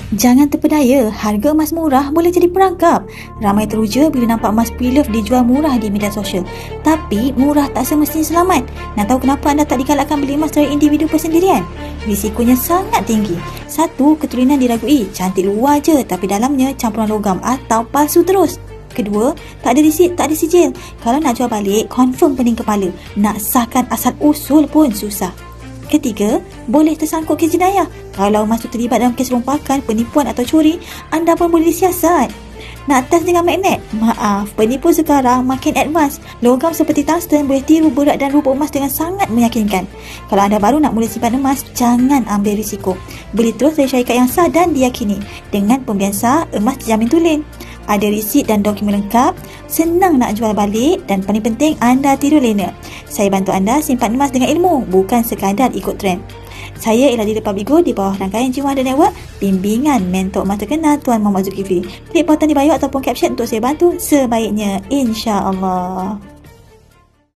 Jangan terpedaya, harga emas murah boleh jadi perangkap. Ramai teruja bila nampak emas pre-love dijual murah di media sosial. Tapi, murah tak semestinya selamat. Nak tahu kenapa anda tak digalakkan beli emas dari individu persendirian? Risikonya sangat tinggi. Satu, keturunan diragui. Cantik luar je, tapi dalamnya campuran logam atau palsu terus. Kedua, tak ada resit, tak ada sijil. Kalau nak jual balik, confirm pening kepala. Nak sahkan asal usul pun susah. Ketiga, boleh tersangkut kes jenayah. Kalau emas tu terlibat dalam kes rompakan, penipuan atau curi, anda pun boleh disiasat. Nak test dengan magnet? Maaf, penipu sekarang makin advance. Logam seperti tungsten boleh tiru berat dan rupa emas dengan sangat meyakinkan. Kalau anda baru nak mula simpan emas, jangan ambil risiko. Beli terus dari syarikat yang sah dan diyakini. Dengan pembelian sah, emas terjamin tulen. Ada resit dan dokumen lengkap, senang nak jual balik dan paling penting anda tiru lena. Saya bantu anda simpan emas dengan ilmu, bukan sekadar ikut trend. Saya ialah Dila Pabigo di bawah rangkaian Jiwa Ada Network, bimbingan mentor emas terkenal Tuan Muhammad Zulkifli. Klik butang di bio ataupun caption untuk saya bantu sebaiknya, insya-Allah.